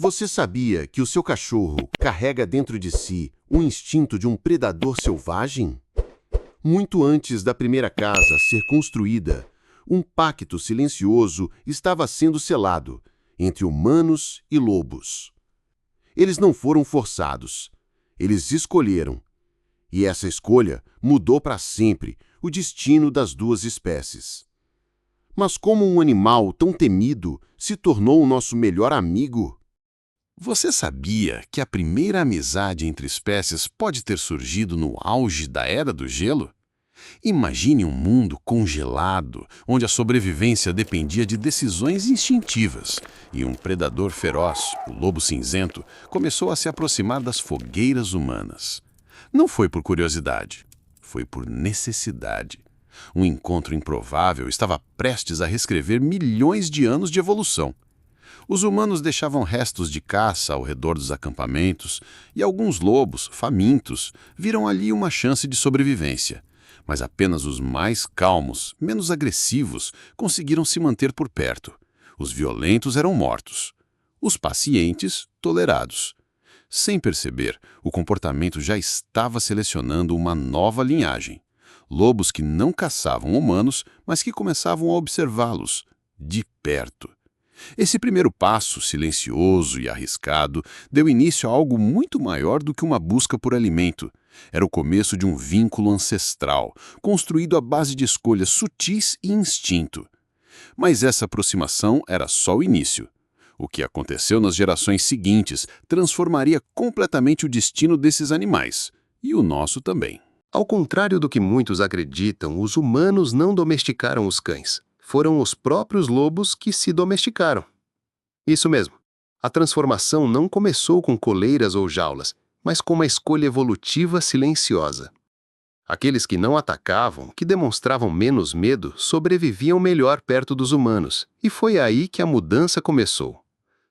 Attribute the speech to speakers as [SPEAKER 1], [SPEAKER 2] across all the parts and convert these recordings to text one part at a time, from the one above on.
[SPEAKER 1] Você sabia que o seu cachorro carrega dentro de si o instinto de um predador selvagem? Muito antes da primeira casa ser construída, um pacto silencioso estava sendo selado entre humanos e lobos. Eles não foram forçados, eles escolheram. E essa escolha mudou para sempre o destino das duas espécies. Mas como um animal tão temido se tornou o nosso melhor amigo? Você sabia que a primeira amizade entre espécies pode ter surgido no auge da Era do Gelo? Imagine um mundo congelado, onde a sobrevivência dependia de decisões instintivas, e um predador feroz, o lobo cinzento, começou a se aproximar das fogueiras humanas. Não foi por curiosidade, foi por necessidade. Um encontro improvável estava prestes a reescrever milhões de anos de evolução. Os humanos deixavam restos de caça ao redor dos acampamentos e alguns lobos, famintos, viram ali uma chance de sobrevivência. Mas apenas os mais calmos, menos agressivos, conseguiram se manter por perto. Os violentos eram mortos. Os pacientes, tolerados. Sem perceber, o comportamento já estava selecionando uma nova linhagem. Lobos que não caçavam humanos, mas que começavam a observá-los, de perto. Esse primeiro passo, silencioso e arriscado, deu início a algo muito maior do que uma busca por alimento. Era o começo de um vínculo ancestral, construído à base de escolhas sutis e instinto. Mas essa aproximação era só o início. O que aconteceu nas gerações seguintes transformaria completamente o destino desses animais, e o nosso também.
[SPEAKER 2] Ao contrário do que muitos acreditam, os humanos não domesticaram os cães. Foram os próprios lobos que se domesticaram. Isso mesmo. A transformação não começou com coleiras ou jaulas, mas com uma escolha evolutiva silenciosa. Aqueles que não atacavam, que demonstravam menos medo, sobreviviam melhor perto dos humanos, e foi aí que a mudança começou.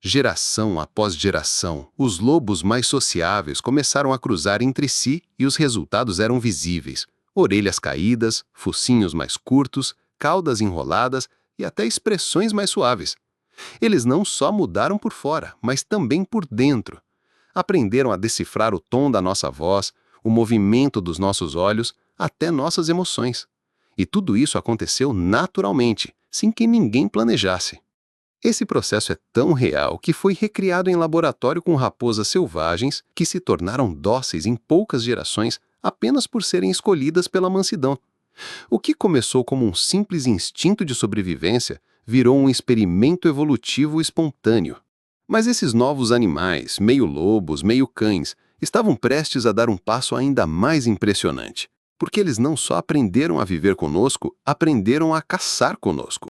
[SPEAKER 2] Geração após geração, os lobos mais sociáveis começaram a cruzar entre si e os resultados eram visíveis. Orelhas caídas, focinhos mais curtos, caudas enroladas e até expressões mais suaves. Eles não só mudaram por fora, mas também por dentro. Aprenderam a decifrar o tom da nossa voz, o movimento dos nossos olhos, até nossas emoções. E tudo isso aconteceu naturalmente, sem que ninguém planejasse. Esse processo é tão real que foi recriado em laboratório com raposas selvagens que se tornaram dóceis em poucas gerações apenas por serem escolhidas pela mansidão. O que começou como um simples instinto de sobrevivência virou um experimento evolutivo espontâneo. Mas esses novos animais, meio lobos, meio cães, estavam prestes a dar um passo ainda mais impressionante, porque eles não só aprenderam a viver conosco, aprenderam a caçar conosco.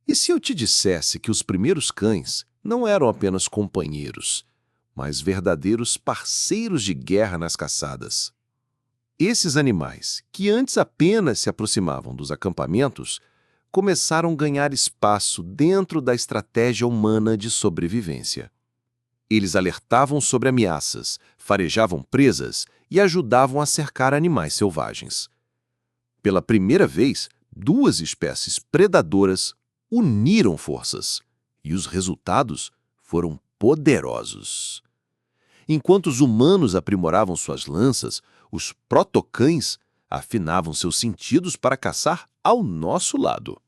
[SPEAKER 3] E se eu te dissesse que os primeiros cães não eram apenas companheiros, mas verdadeiros parceiros de guerra nas caçadas? Esses animais, que antes apenas se aproximavam dos acampamentos, começaram a ganhar espaço dentro da estratégia humana de sobrevivência. Eles alertavam sobre ameaças, farejavam presas e ajudavam a cercar animais selvagens. Pela primeira vez, duas espécies predadoras uniram forças, e os resultados foram poderosos. Enquanto os humanos aprimoravam suas lanças, os protocães afinavam seus sentidos para caçar ao nosso lado.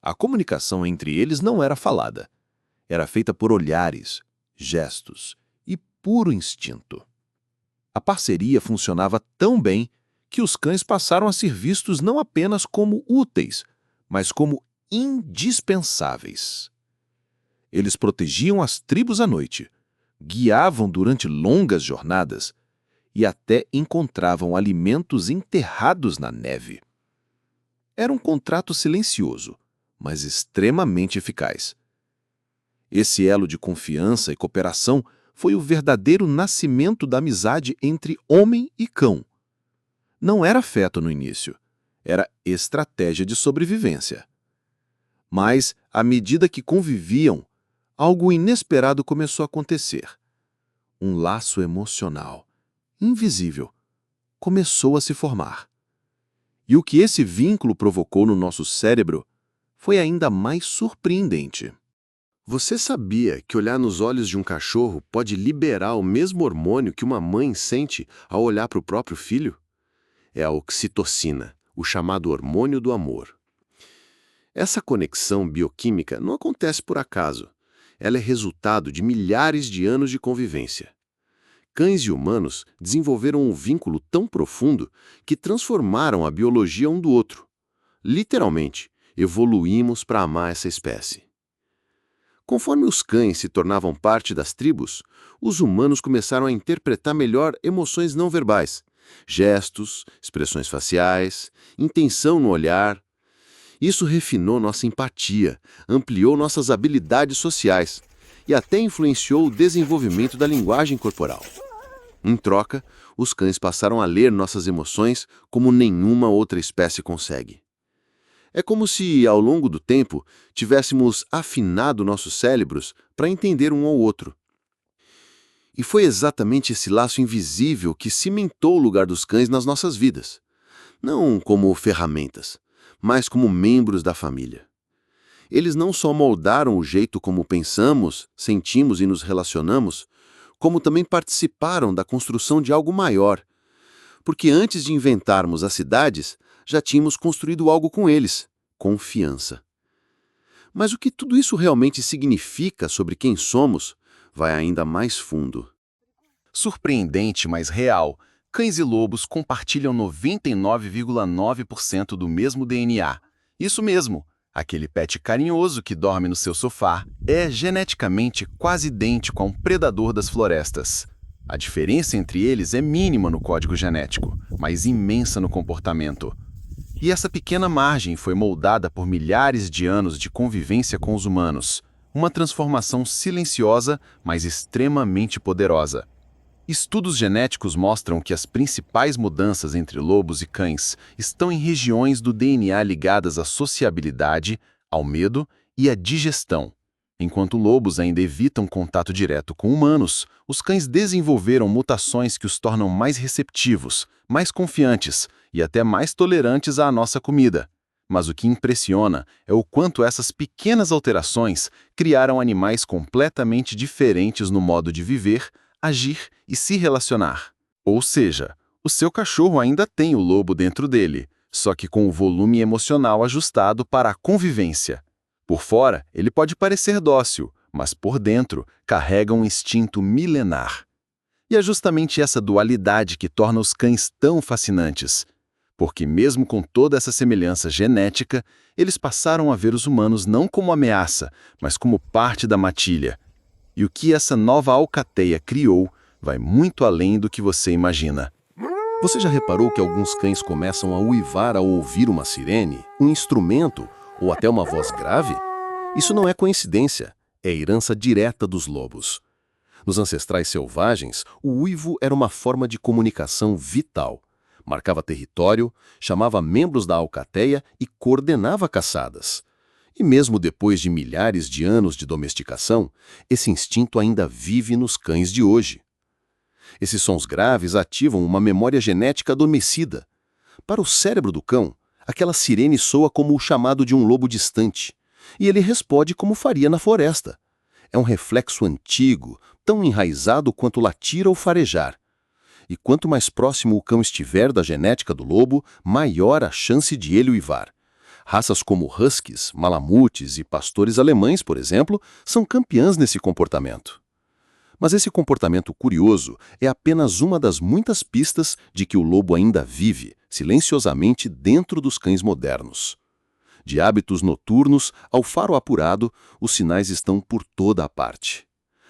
[SPEAKER 3] A comunicação entre eles não era falada. Era feita por olhares, gestos e puro instinto. A parceria funcionava tão bem que os cães passaram a ser vistos não apenas como úteis, mas como indispensáveis. Eles protegiam as tribos à noite, guiavam durante longas jornadas e até encontravam alimentos enterrados na neve. Era um contrato silencioso, mas extremamente eficaz. Esse elo de confiança e cooperação foi o verdadeiro nascimento da amizade entre homem e cão. Não era afeto no início, era estratégia de sobrevivência. Mas, à medida que conviviam, algo inesperado começou a acontecer. Um laço emocional, invisível, começou a se formar. E o que esse vínculo provocou no nosso cérebro foi ainda mais surpreendente.
[SPEAKER 1] Você sabia que olhar nos olhos de um cachorro pode liberar o mesmo hormônio que uma mãe sente ao olhar para o próprio filho? É a oxitocina, o chamado hormônio do amor. Essa conexão bioquímica não acontece por acaso. Ela é resultado de milhares de anos de convivência. Cães e humanos desenvolveram um vínculo tão profundo que transformaram a biologia um do outro. Literalmente, evoluímos para amar essa espécie. Conforme os cães se tornavam parte das tribos, os humanos começaram a interpretar melhor emoções não verbais, gestos, expressões faciais, intenção no olhar. Isso refinou nossa empatia, ampliou nossas habilidades sociais e até influenciou o desenvolvimento da linguagem corporal. Em troca, os cães passaram a ler nossas emoções como nenhuma outra espécie consegue. É como se, ao longo do tempo, tivéssemos afinado nossos cérebros para entender um ao outro. E foi exatamente esse laço invisível que cimentou o lugar dos cães nas nossas vidas. Não como ferramentas, mas como membros da família. Eles não só moldaram o jeito como pensamos, sentimos e nos relacionamos, como também participaram da construção de algo maior. Porque antes de inventarmos as cidades, já tínhamos construído algo com eles: confiança. Mas o que tudo isso realmente significa sobre quem somos vai ainda mais fundo.
[SPEAKER 4] Surpreendente, mas real, cães e lobos compartilham 99,9% do mesmo DNA. Isso mesmo, aquele pet carinhoso que dorme no seu sofá é geneticamente quase idêntico a um predador das florestas. A diferença entre eles é mínima no código genético, mas imensa no comportamento. E essa pequena margem foi moldada por milhares de anos de convivência com os humanos, uma transformação silenciosa, mas extremamente poderosa. Estudos genéticos mostram que as principais mudanças entre lobos e cães estão em regiões do DNA ligadas à sociabilidade, ao medo e à digestão. Enquanto lobos ainda evitam contato direto com humanos, os cães desenvolveram mutações que os tornam mais receptivos, mais confiantes e até mais tolerantes à nossa comida. Mas o que impressiona é o quanto essas pequenas alterações criaram animais completamente diferentes no modo de viver, agir e se relacionar. Ou seja, o seu cachorro ainda tem o lobo dentro dele, só que com o volume emocional ajustado para a convivência. Por fora, ele pode parecer dócil, mas por dentro carrega um instinto milenar. E é justamente essa dualidade que torna os cães tão fascinantes. Porque mesmo com toda essa semelhança genética, eles passaram a ver os humanos não como ameaça, mas como parte da matilha. E o que essa nova alcateia criou vai muito além do que você imagina.
[SPEAKER 1] Você já reparou que alguns cães começam a uivar ao ouvir uma sirene, um instrumento ou até uma voz grave? Isso não é coincidência, é herança direta dos lobos. Nos ancestrais selvagens, o uivo era uma forma de comunicação vital. Marcava território, chamava membros da alcateia e coordenava caçadas. E mesmo depois de milhares de anos de domesticação, esse instinto ainda vive nos cães de hoje. Esses sons graves ativam uma memória genética adormecida. Para o cérebro do cão, aquela sirene soa como o chamado de um lobo distante, e ele responde como faria na floresta. É um reflexo antigo, tão enraizado quanto latir ou farejar. E quanto mais próximo o cão estiver da genética do lobo, maior a chance de ele uivar. Raças como huskies, malamutes e pastores alemães, por exemplo, são campeãs nesse comportamento. Mas esse comportamento curioso é apenas uma das muitas pistas de que o lobo ainda vive, silenciosamente, dentro dos cães modernos. De hábitos noturnos ao faro apurado, os sinais estão por toda a parte.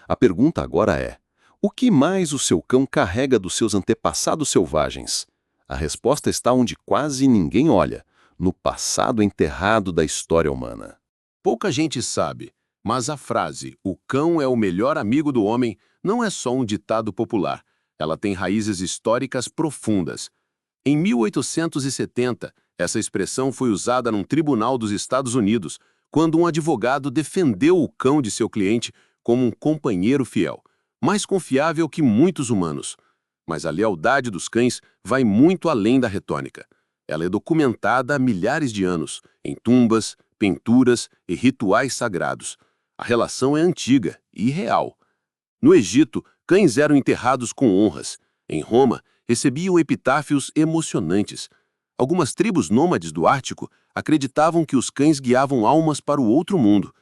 [SPEAKER 1] A pergunta agora é: o que mais o seu cão carrega dos seus antepassados selvagens? A resposta está onde quase ninguém olha: no passado enterrado da história humana.
[SPEAKER 5] Pouca gente sabe, mas a frase "o cão é o melhor amigo do homem" não é só um ditado popular. Ela tem raízes históricas profundas. Em 1870, essa expressão foi usada num tribunal dos Estados Unidos, quando um advogado defendeu o cão de seu cliente como um companheiro fiel, mais confiável que muitos humanos. Mas a lealdade dos cães vai muito além da retôrica. Ela é documentada há milhares de anos, em tumbas, pinturas e rituais sagrados. A relação é antiga e real. No Egito, cães eram enterrados com honras. Em Roma, recebiam epitáfios emocionantes. Algumas tribos nômades do Ártico acreditavam que os cães guiavam almas para o outro mundo.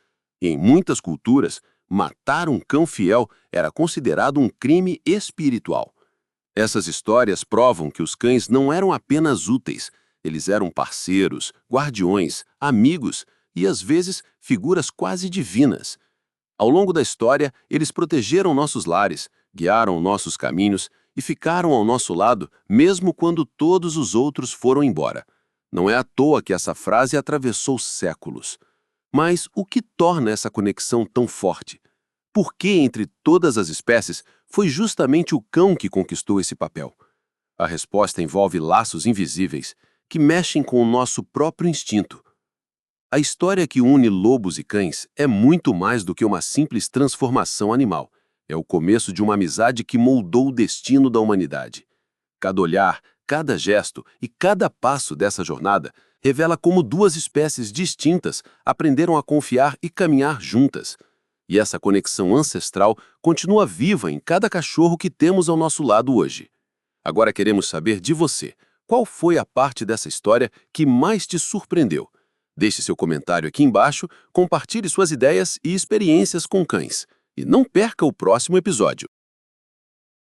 [SPEAKER 5] E em muitas culturas, matar um cão fiel era considerado um crime espiritual. Essas histórias provam que os cães não eram apenas úteis, eles eram parceiros, guardiões, amigos e, às vezes, figuras quase divinas. Ao longo da história, eles protegeram nossos lares, guiaram nossos caminhos e ficaram ao nosso lado mesmo quando todos os outros foram embora. Não é à toa que essa frase atravessou séculos. Mas o que torna essa conexão tão forte? Por que, entre todas as espécies, foi justamente o cão que conquistou esse papel? A resposta envolve laços invisíveis que mexem com o nosso próprio instinto. A história que une lobos e cães é muito mais do que uma simples transformação animal. É o começo de uma amizade que moldou o destino da humanidade. Cada olhar, cada gesto e cada passo dessa jornada revela como duas espécies distintas aprenderam a confiar e caminhar juntas. E essa conexão ancestral continua viva em cada cachorro que temos ao nosso lado hoje. Agora queremos saber de você. Qual foi a parte dessa história que mais te surpreendeu? Deixe seu comentário aqui embaixo, compartilhe suas ideias e experiências com cães. E não perca o próximo episódio.